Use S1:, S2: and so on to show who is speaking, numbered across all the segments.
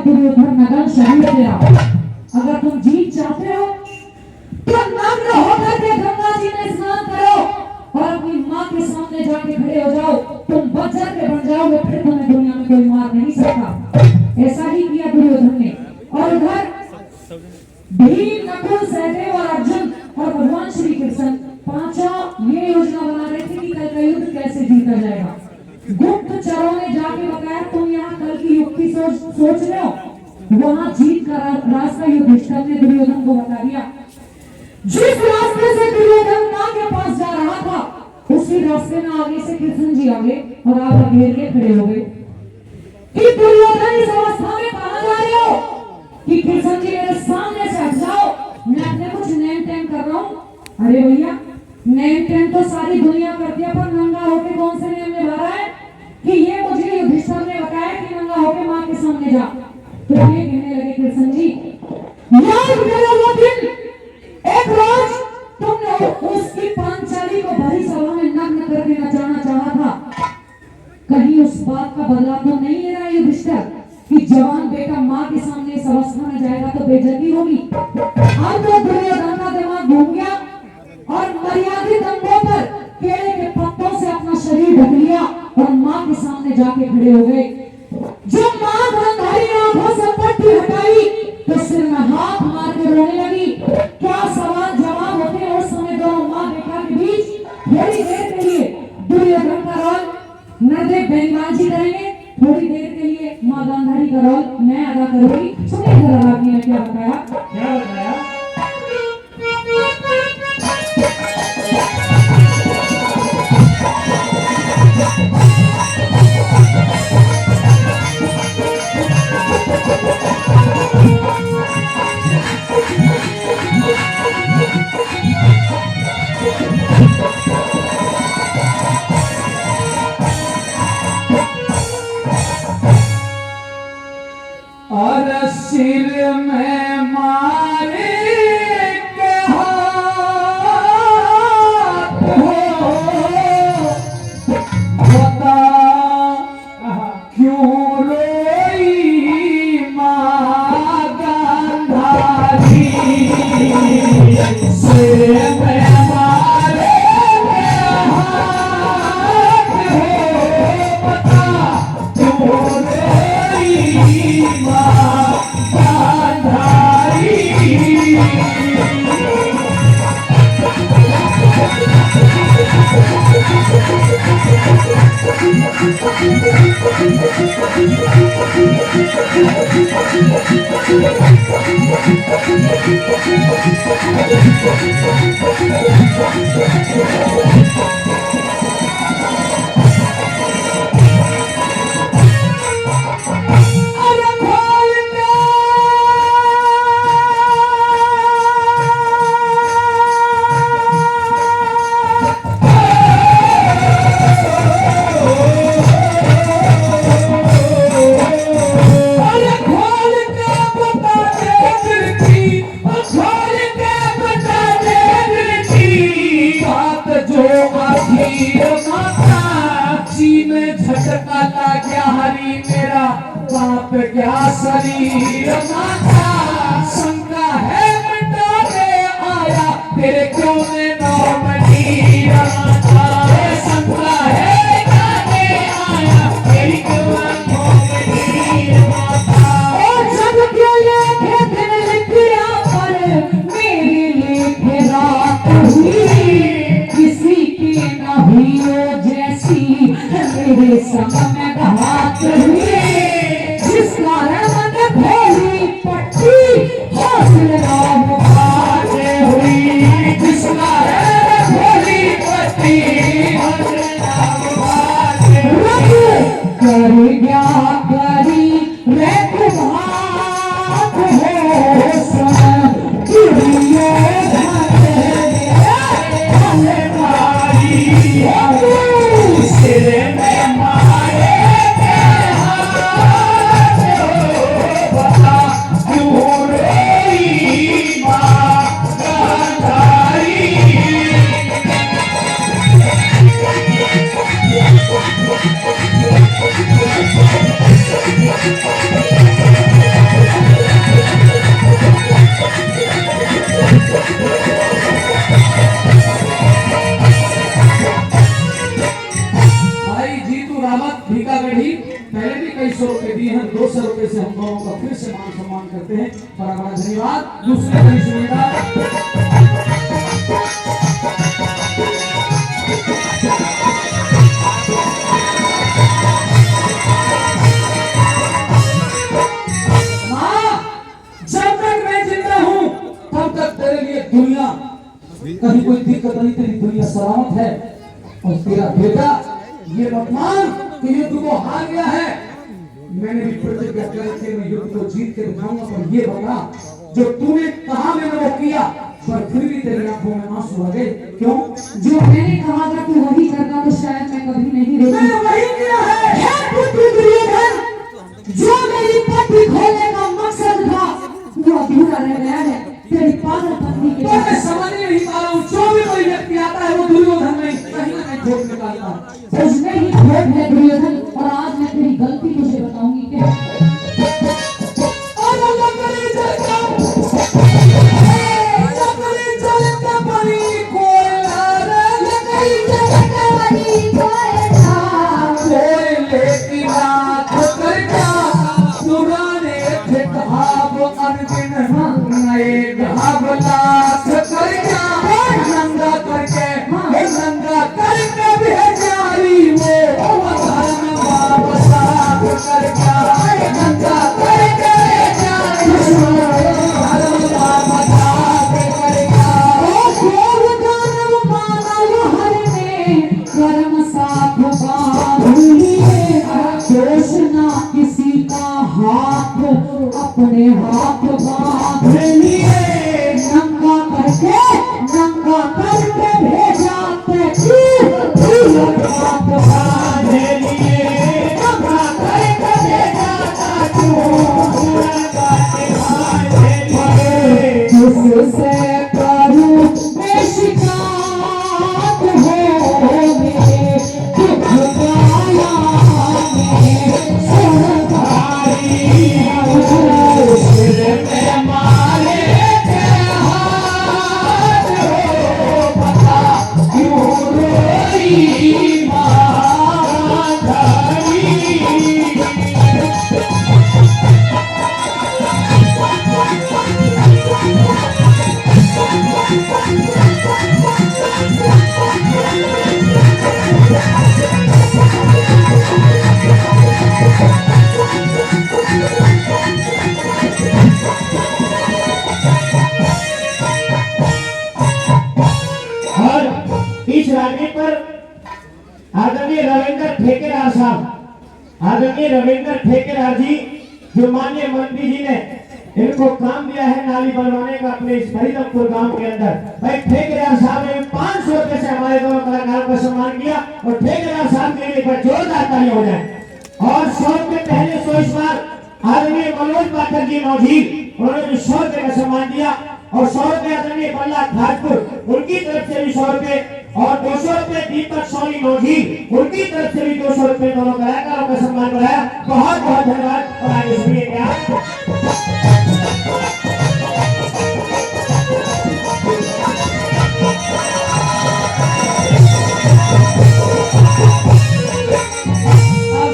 S1: दुर्योधन नगन शरीर तेरा। अगर तुम जीत चाहते हो तो नग्न होकर के गंगा जी में स्नान करो और अपनी माँ के सामने जाके खड़े हो जाओ। तुम बच्चा के बन जाओगे, फिर तुम्हें दुनिया में कोई मार नहीं सकता। ऐसा ही किया दुर्योधन ने। और उधर भीम, नकुल, सहदेव और अर्जुन और भगवान श्री कृष्ण पांचों ये योजना बना रहे थे कि कल का युद्ध कैसे जीता जाएगा। गुप्तचरों ने जाके बताया तुम यहाँ कल की युक्ति सोच रहे हो। वहां जीत का रास्ता युधिष्ठिर ने दुर्योधन को बता दिया। जिस रास्ते से दुर्योधन मां के पास जा रहा था उसी रास्ते में आगे से कृष्ण जी आ गए और आप घेर के खड़े हो गए कि दुर्योधन इस अवस्था में कहां जा रहे हो कि कृष्ण जी मेरे सामने से हट जाओ, मैं अपने कुछ नेम टेम कर रहा हूं। अरे भैया, नेम टेम तो सारी दुनिया करती है, पर नंगा होके कौन से नेम निभा रहा है कि ये मुझे युधिष्ठिर ने बताया कि नंगा होके मां के सामने जा। तो ये कहने लगे कृष्ण जी, याद करो वो दिन, एक रोज तुमने उसकी पांचाली को भरी सभा में नग्न करके नचाना चाहा था। कहीं उस बात का बदला तो नहीं ले रहा युधिष्ठिर कि जवान बेटा मां के सामने इस अवस्था में जाएगा तो बेइज्जती होगी। अब तो दुर्योधन का दिमाग घूम गया और मर्यादित अंगों पर केले के पत्तों से अपना शरीर ढक लिया और मां के सामने जाके खड़े हो गए। जब मां गांधारी आंखों से पट्टी हटाई तो सिर में हाथ मार के रोने लगी। क्या सवाल जवाब होते हैं उस समय दोनों मां बेटा के बीच। थोड़ी देर के लिए दुर्योधन का रोल नरदेव बेईमानी करेंगे, थोड़ी देर के लिए मां गांधारी का रोल मैं अदा करूंगी। सुनिए जरा आपने ने क्या बताया।
S2: और सिर में मारे के हाथ हो, बता क्यों रोई मां गांधारी। सिर में मारे के हाथ हो, बता क्यों रोई मां गांधारी। झटका लाग्या हरी मेरा पाप क्या शरीर माता। शंका है मिटा दे आया तेरे क्यों ने नाम नीर माता। शंका है मिटा दे आया तेरी क्यों नाम नीर माता।
S1: और जब के लेखे दिन लिखिया पर मेरी लेखे रात हुई, किसी की न हुई वो जैसी मेरे संग में घात हुई। जिस कारण मन भोली पट्टी हौसला मुखाते हुई।
S2: जिस कारण भोली पट्टी हौसला मुखाते हुई।
S1: कर गया करी रे कुमार हो सन दुनिया
S2: सिर में मारे के हाथ हो, बता क्यों रोई मां गांधारी। सौ रुपए से हम दोनों का फिर से मान सम्मान करते हैं। बड़ा बड़ा धन्यवाद। दूसरे बड़ी सुविधा जब तक मैं जिंदा हूँ तब तक तेरे लिए दुनिया कहीं कोई दिक्कत नहीं, तेरी दुनिया सलामत है। और तेरा बेटा ये मत मान कि युद्ध को हार गया है। मैंने भी प्रतिज्ञा करके मैं युद्ध को जीत के दिखाऊंगा। पर ये बता, जो तूने कहा मैंने वो किया, पर फिर भी तेरी आंखों में आंसू आ गए, क्यों?
S1: जो मैंने कहा था कि वही करना, तो शायद मैं कभी नहीं रहती।
S2: मैंने वही किया है।
S1: जो मेरी पट्टी खोलने का मकसद था वो अधूरा रह गया है तेरी पागल पत्नी के
S2: तो मैं समझ नहीं पा रहा हूँ। जो भी कोई व्यक्ति आता है वो दुर्योधन में कहीं ना कहीं खोट निकालता है।
S1: उसमें ही खोट है दुर्योधन। और आज मैं तेरी गलती तुझे बताऊंगी क्या। अपने हाथ बांध लिए नंगा करके भेजा हाथ बांध लिए नंगा करके भेजा जिससे करूं मैं शिकायत हो मेरे दुख गाया
S3: इस राजनीति पर आदरणीय रविंद्र ठेकेदार साहब, आदरणीय रविंद्र ठेकेदार जी, जो माननीय मंत्री जी ने इनको काम दिया है नाली बनवाने का अपने इस हरिदमपुर गांव के अंदर। भाई ठेकेदार साहब ने 500 रुपए से हमारे दोनों कलाकारों का सम्मान किया और ठेकेदार साहब के लिए एक बार जोरदार तालियां हो जाए। और 100 रुपए पहले 100 इस बार आदरणीय मनोज पाठक जी मौजूद, उन्होंने भी 100 रुपए का सम्मान दिया। और 100 रुपए आदरणीय बल्ला खाजपुर, उनकी तरफ से भी 100 रुपए और 200 रुपए दीपक सोनी नौजी, उनकी तरफ से भी 200 रुपए दोनों कलाकारों का सम्मान बढ़ाया। बहुत बहुत धन्यवाद। और आगे सुनिए क्या
S2: आप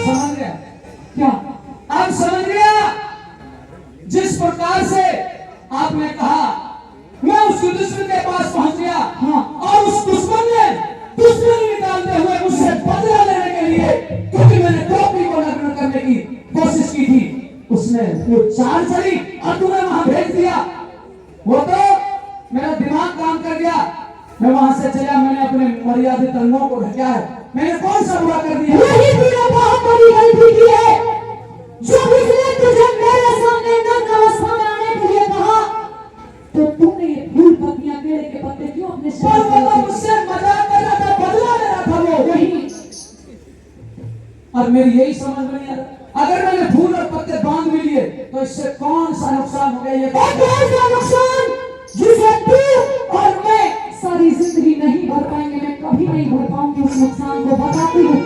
S2: समझ गया क्या? आप समझ गया? जिस प्रकार से आपने कहा मैं उस दुश्मन के पास पहुंच गया, हाँ, और उस दुश्मन ने दुश्मनी निकालते हुए मुझसे बदला लेने के लिए, क्योंकि मैंने टोपी को नग्न करने की कोशिश की थी, उसने वो चाल चली और तुम्हें वहां भेज दिया। वो तो मेरा दिमाग काम कर गया। मैं वहां से चला, मैंने अपने मर्यादित अंगों को ढका है। मैंने कौन सा बुरा कर दिया?
S1: यही तूने बहुत बड़ी गलती की है। जो इसने तुझे मेरे सामने नग्न अवस्था में आने के लिए कहा, तो तूने ये फूल पत्तियां केले के पत्ते क्यों अपने शरीर
S2: पर वो मुझसे मजाक कर रहा था, बदला ले रहा था वो
S1: वही।
S2: और मेरी यही समझ में नहीं आ रहा, अगर मैंने फूल और पत्ते बांध भी लिए तो इससे कौन सा नुकसान हो गया? ये
S1: कौन सा नुकसान जिसे तू और मैं सारी जिंदगी नहीं भर पाएंगे। मैं कभी नहीं भर पाऊंगी उस नुकसान को। बताती हूँ,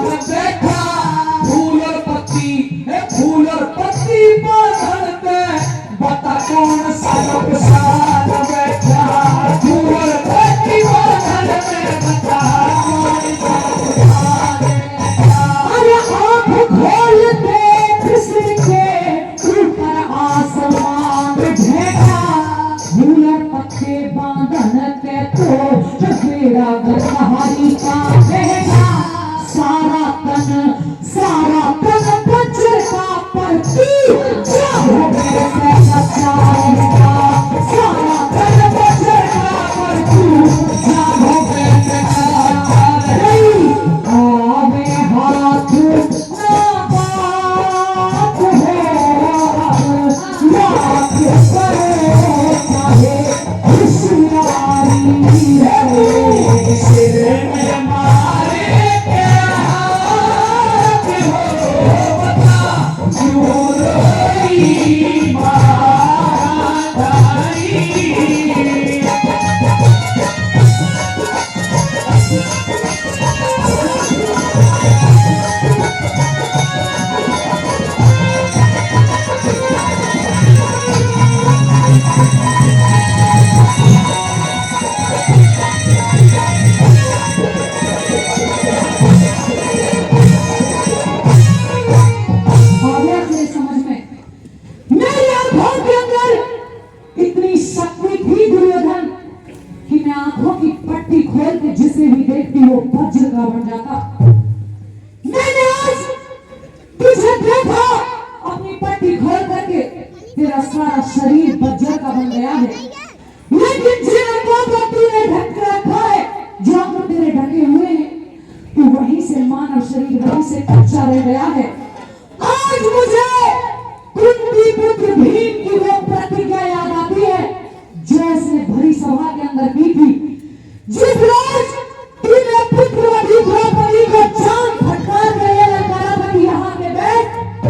S2: देखा फूल और पत्ती बांधन में बता कौन सा नुकसान बैठा फूल और पत्ती बांधन में बता कौन सा नुकसान
S1: अरे आँख खोल देख सिर के ऊपर आसमान ढेका फूल और पत्ते बांधन के तो बेड़ा गरहारी का बहेगा सारा तन बज्र का परती जाओ मेरे से बचाएगा सारा तन बज्र का परती जाओ मेरे से बचाएगा आवे हाथ ना बात है लाख करो चाहे होशियारी है
S2: सिर में मारे के हाथ हो बता क्यों रोई माताई
S1: आ गया तेरे समझ में मेरी आंखों के अंदर इतनी शक्ति थी दुर्योधन कि मैं आंखों की पट्टी खोल के जिसे भी देखती वो वज्र का बन जाता मैंने आज तुझे देखा अपनी पट्टी खोल करके तेरा सारा शरीर वज्र का बन गया है लेकिन जिन आंखों को तूने ढक के रखा है जो आंख तेरे ढके हुए हैं तू वहीं से मानव शरीर वहीं से कच्चा रह गया है